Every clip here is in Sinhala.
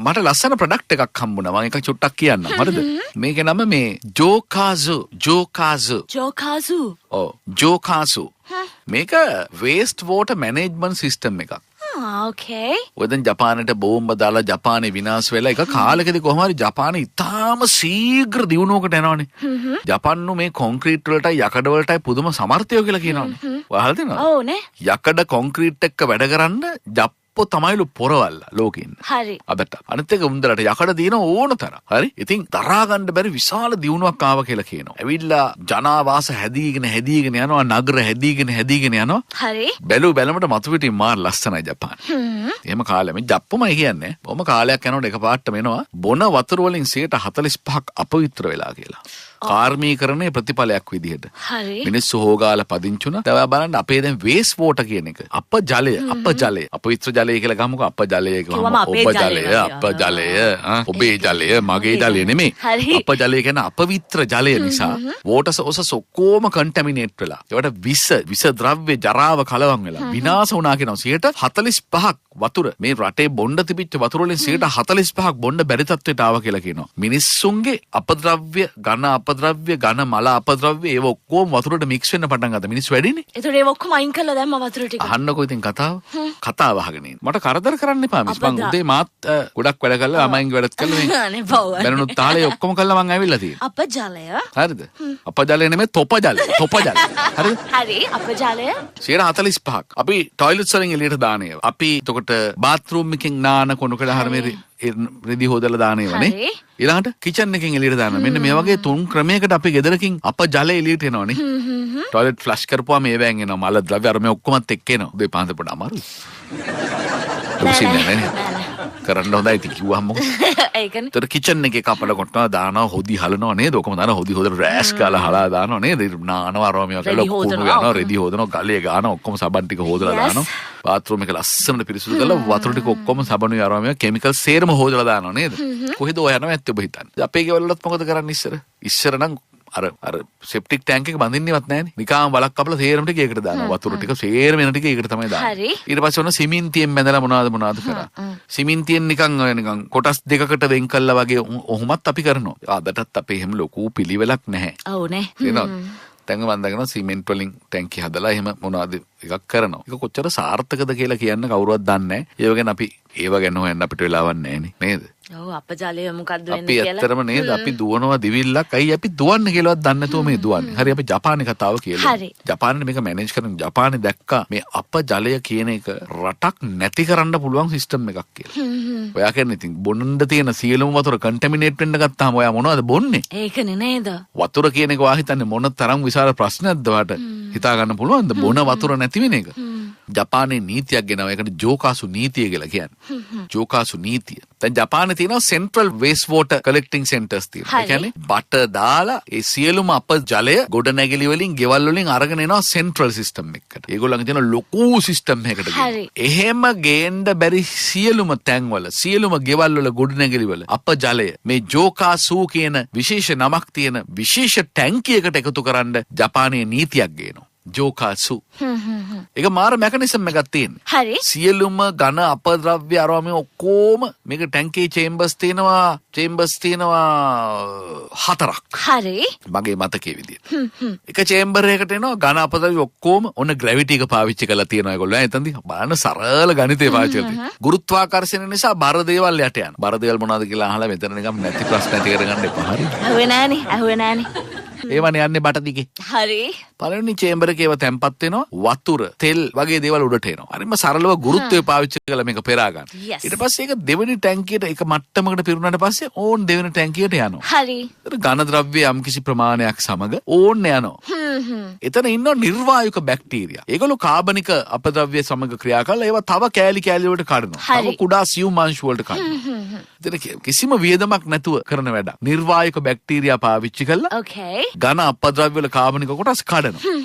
මට ලස්සන ප්‍රොඩක්ට් එකක් හම්බුණා. මම එකක් චුට්ටක් කියන්නම්. හරිද? මේකේ නම මේ ජෝකාසු. ඔව් ජෝකාසු. මේක වේස්ට් වෝටර් මැනේජ්මන්ට් සිස්ටම් එකක්. okay. ඔය දැන් ජපානයට බෝම්බ දාලා ජපානේ විනාශ වෙලා එක කාලෙකදී කොහොම හරි ජපානේ ඉතාම ශීඝ්‍ර දියුණුවකට යනවනේ. ජපාන්නු මේ කොන්ක්‍රීට් වලටයි යකඩ වලටයි පුදුම සමර්ථයෝ කියලා කියනවනේ. ඔයාලා දන්නවද? ඔව් නේ. යකඩ කොන්ක්‍රීට් එක්ක වැඩ කරන්න ජප්පෝ තමයිලු පොරවල්ල ලෝකෙ ඉන්න. හරි. අදට අනිත් එක උන්දලට යකඩ දින ඕන තරම්. හරි. ඉතින් දරා ගන්න බැරි විශාල දියුණුවක් ආවා කියලා කියනවා. ඇවිල්ලා ජනාවාස හැදීගෙන යනවා, නගර හැදීගෙන යනවා. හරි. බැලුමට මතු පිටින් මාර ලස්සනයි ජපාන. එහෙම කාලෙම ජප්පොමයි කියන්නේ. බොහොම කාලයක් යනකොට එකපාරටම එනවා බොන වතුර වලින් 45%ක් අපවිත්‍ර වෙලා කියලා. කාර්මීකරණයේ ප්‍රතිඵලයක් විදිහට. හරි. මිනිස්සු හොගාලා පදිංචුණා. තව බලන්න අපේ දැන් වේස් වෝටර් කියන එක. අපජලය. අපවිත්‍ර ජලය කියලා ගමුකෝ. අපජලය කියවම අපජලය, ඔබේ ජලය, මගේ ජලය නෙමෙයි. අපජලය කියන්නේ අපවිත්‍ර ජලය නිසා වෝටර් සෝසස් ඔක්කොම කන්ටැමිනේට් වෙලා. ඒවට විස ද්‍රව්‍ය ජරාව කලවම් වෙලා විනාශ වුණා කියනවා. 45%ක් වතුර මේ රටේ බොණ්ඩ තිබිච්ච වතුර වලින් 45%ක් බොණ්ඩ බැරි තත්ත්වයට ආවා කියලා කියනවා. මිනිස්සුන්ගේ අපද්‍රව්‍ය ඝන මල අපද්‍රව්‍ය ඒව ඔක්කොම වතුරට මික්ස් වෙන්න පටන් ගත්තා. මිනිස්සු වැඩිනේ. ඒතකොට ඒව ඔක්කොම අයින් කළා දැම්ම වතුර ටික. අහන්නකෝ ඉතින් කතාව අහගෙන ඉන්න. මට කරදර කරන්න එපා මිස්. මං උදේ මාත් ගොඩක් වැඩ කළා අමයින්ගේ වැඩත් කළා මේ. අනේ බව. බැලුණු තාලේ ඔක්කොම කළා මං ඇවිල්ලා තියෙනවා. අපජලය. හරිද? අපජලය නෙමෙයි තොප ජලය. හරිද? හරි අපජලය. 45%ක්. අපි টয়ලට්ස් වලින් එළියට දාන ඒවා. අපි එතකොට බාත්රූම් එකෙන් නාන කොණු කළා හරිය මේ රෙදි හොදලා දාන ඒවානේ. ඊළඟට කිචන් එකෙන් එළියට දානවා. මෙන්න මේ වගේ 3 ක්‍රමයකට අපි ගෙදරකින් අපජලය එළියට එනවනේ. টয়ලට් ෆ්ලෂ් කරපුවාම ඒවෙන් එනවා. මල ද්‍රව්‍ය අර මේ ඔක්කොමත් එක්ක එනවා. උදේ පාන්දර පොඩ අමාරුයි. කරන්න හොඳයි ඉතින් කිව්වහම මොකද? ඒකනේ. ඒතර කිචන් එකේ කපලා කොටනවා දානවා හොදි හලනවා නේද? ඔකම දානවා හොදි හොදලා රෑෂ් කාලා හලා දානවා නේද? නානවා අරෝමියා කරලා ඔක්කොම යනවා රෙදි හොදනවා ගලේ ගානවා ඔක්කොම සබන් ටික හොදලා දානවා. බාත්රූම් එක ලස්සනට පිරිසිදු කරලා වතුර ටික ඔක්කොම සබනුයි අරෝමියා කෙමිකල් සේරම හොදලා දානවා නේද? කොහෙද ඔය යනවා ඇත්තේ ඔබ හිතන්නේ? අපේ ගෙවල්වලත් මොකද කරන්නේ ඉස්සර නම් අර සෙප්ටික් ටැංක් එක බඳින්නේවත් නැහනේ. නිකාම් වලක් කපලා සේරම ටික ඒකට දානවා. වතුර ටික සේරම එන ටික ඒකට තමයි දාන්නේ. ඊට පස්සේ ඔන්න සිමෙන්තියෙන් බැඳලා මොනවද කරා. සිමෙන්තියෙන් නිකන් කොටස් දෙකකට වෙන් කළා වගේ ඔහොමත් අපි කරනවා. අදටත් අපේ එහෙම ලොකු පිළිවෙලක් නැහැ. ඔව් නේ. දැන් මම දන්නවා සිමෙන්ට් වලින් ටැංකිය හදලා එහෙම මොනවද එකක් කරනවා. ඒක කොච්චර සාර්ථකද කියලා කියන්න කවුරුවත් දන්නේ නැහැ. ඒ වගේ අපි ඒව ගැන හොයන්න අපිට වෙලාවක් නැහැ නේද? ඔව් අපජලය මොකද්ද වෙන්නේ කියලා. අපි ඇත්තටම නේද අපි දුවනවා දිවිල්ලක්. අයි අපි දුවන්නේ කියලාවත් දන්නේ නැතුව මේ දුවන්නේ. හරි අපි ජපානයේ කතාව කියලා. ජපානයේ මේක මැනේජ් කරන ජපානයේ දැක්කා මේ අපජලය කියන එක රටක් නැති කරන්න පුළුවන් සිස්ටම් එකක් කියලා. ඔයා කියන්නේ ඉතින් බොන්න තියෙන සියලුම වතුර කන්ටැමිනේට් වෙන්න ගත්තාම ඔයා මොනවද බොන්නේ? ඒකනේ නේද? වතුර කියන එක ඔයා හිතන්නේ මොන තරම් විශාල ප්‍රශ්නයක්ද ඔයාට හිතා ගන්න පුළුවන්ද? බොන වතුර නැති වෙන එක. ජපානයේ නීතියක් ගෙනවා. ඒකට ජෝකාසු නීතිය කියලා කියන්නේ. ජෝකාසු නීතිය. දැන් ජපානයේ තියෙනවා සෙන්ට්‍රල් වේස්ට් වෝටර් කලෙක්ටිං සෙන්ටර්ස් තියෙනවා. ඒ කියන්නේ බට දාලා ඒ සියලුම අපජලය ගොඩනැගිලි වලින් ගෙවල් වලින් අරගෙන එනවා සෙන්ට්‍රල් සිස්ටම් එකකට. ඒගොල්ලන්ගේ තියෙන ලොකු සිස්ටම් එකකට ගෙනවා. එහෙම ගේන්න බැරි සියලුම තැන්වල සියලුම ගෙවල් වල ගොඩනැගිලි වල අපජලය මේ ජෝකාසු කියන විශේෂ නමක් තියෙන විශේෂ ටැංකියකට එකතු කරන්න ජපානයේ නීතියක් ගේනවා. ජෝකාසු. ඒක මාර මෙකනිසම් එකක් තියෙනවා. හරි. සියලුම ඝන අපද්‍රව්‍ය අරවා මේ ඔක්කොම මේක ටැංකියේ චේම්බර්ස් තියෙනවා 4ක්. හරි. මගේ මතකයේ විදියට. එක චේම්බර් එකකට එනවා ඝන අපද්‍රව්‍ය ඔක්කොම ඔන්න ග්‍රැවිටි එක පාවිච්චි කරලා තියෙනවා ඒගොල්ලෝ. එතනදී බලන්න සරල ගණිතය පාවිච්චි කරලා. ගුරුත්වාකර්ෂණය නිසා බර දේවල් යට යනවා. බර දේවල් මොනවද කියලා අහලා මෙතන නිකම් නැති ප්‍රශ්න ඇති කරගන්න එපා. හරි. ඇහුවේ නෑනේ. ඒවනේ යන්නේ බට දිගේ. හරි. පළවෙනි චේම්බර් එකේ ඒවා තැම්පත් වෙනවා වතුර, තෙල් වගේ දේවල් උඩට එනවා. හරිම සරලව ගුරුත්වය පාවිච්චි කරලා මේක පෙරා ගන්න. ඊට පස්සේ ඒක දෙවෙනි ටැංකියට එක මට්ටමකට පිරුණාට පස්සේ ඕන් දෙවෙනි ටැංකියට යනවා. හරි. ඒතර ඝන ද්‍රව්‍ය යම්කිසි ප්‍රමාණයක් සමග ඕන් යනවා. එතන ඉන්න නිර්වායුක බැක්ටීරියා. ඒගොල්ලෝ කාබනික අපද්‍රව්‍ය සමග ක්‍රියා කරලා ඒවා තව කෑලි වලට කඩනවා. තව කුඩා සියුම් අංශ වලට කඩනවා. එතන කිසිම වියදමක් නැතුව කරන වැඩක්. නිර්වායුක බැක්ටීරියා පාවිච්චි කරලා okay හරි. ඝන අපද්‍රව්‍ය වල කාබනික කොටස් කඩනවා.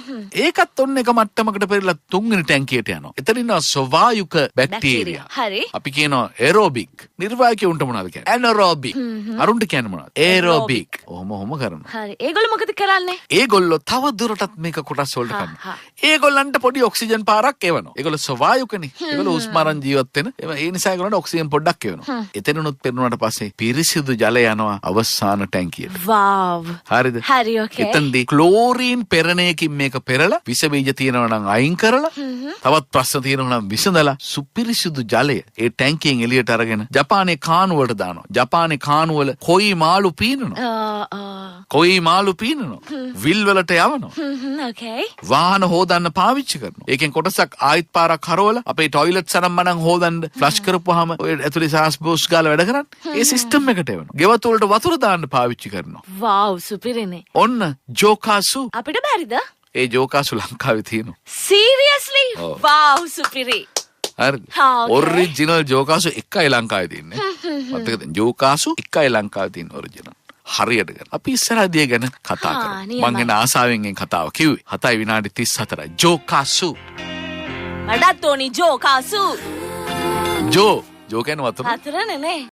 ඒකත් ඔන්න එක මට්ටමකට පෙරලා තුන්වෙනි ටැංකියට යනවා. එතන ඉන්නවා ස්වභාවික බැක්ටීරියා. හරි. අපි කියනවා ඒරෝබික්. නිර්වායකයන්ට මොනවද කියන්නේ? ඇනරෝබික්. අරුන්ට කියන්නේ මොනවද? ඒරෝබික්. ඔහොම කරනවා. හරි. ඒගොල්ලෝ මොකද කරන්නේ? ඒගොල්ලෝ තව දුරටත් මේක කොටස් වලට කරනවා. ඒගොල්ලන්ට පොඩි ඔක්සිජන් පාරක් එවනවා. ඒගොල්ලෝ ස්වභාවිකනේ. ඒගොල්ලෝ උස්ම අරන් ජීවත් වෙන. ඒ නිසා ඒගොල්ලන්ට ඔක්සිජන් පොඩ්ඩක් එවනවා. එතනනොත් පෙරුණාට පස්සේ පිරිසිදු ජලය යනවා අවසාන ටැංකියට. වාව්. හරිද? හරි ඕකේ. එතෙන්දී ක්ලෝරීන් පෙරණයකින් මේක පෙරලා විස බීජ තියෙනවා නම් අයින් කරලා තවත් ප්‍රශ්න තියෙනවා නම් විසඳලා සුපිරිසිදු ජලය ඒ ටැංකියෙන් එළියට අරගෙන ජපානයේ කානු වලට දානවා. ජපානයේ කානු වල කොයි මාළු පීනනවා. කොයි මාළු පීනනවා. විල් වලට යවනවා. ඕකේ. වාහන හොදන්න පාවිච්චි කරනවා. ඒකෙන් කොටසක් ආයිත් පාරක් හරවලා අපේ টয়ලට් සරම්මනම් හොදන්න ෆ්ලෂ් කරපුවාම ඔය ඇතුලේ සාස් බෝස් ගාලා වැඩ කරන්නේ. ඒ සිස්ටම් එකට එවනවා. ගෙවතු වලට වතුර දාන්න පාවිච්චි කරනවා. වාව් සුපිරිනේ. ඔන්න ජෝකාසු. අපිට බැරිද? ඒ ජෝකාසු ලංකාවේ තියෙනවා. සීරියස්ලි? වාව් සුපිරි. හරිද? ඔරිජිනල් ජෝකාසු එකයි ලංකාවේ තියෙන්නේ. මතකද? ජෝකාසු එකයි ලංකාවේ තියෙන ඔරිජිනල්. හරියට ගන්න. අපි ඉස්සරහදී ගැන කතා කරමු. මං ගැන ආසාවෙන් මේ කතාව කිව්වේ. 7 විනාඩි 34යි. ජෝකාසු. මටත් ඕනි ජෝකාසු. ජෝ කියන්නේ වතුර. වතුරනේ නේ.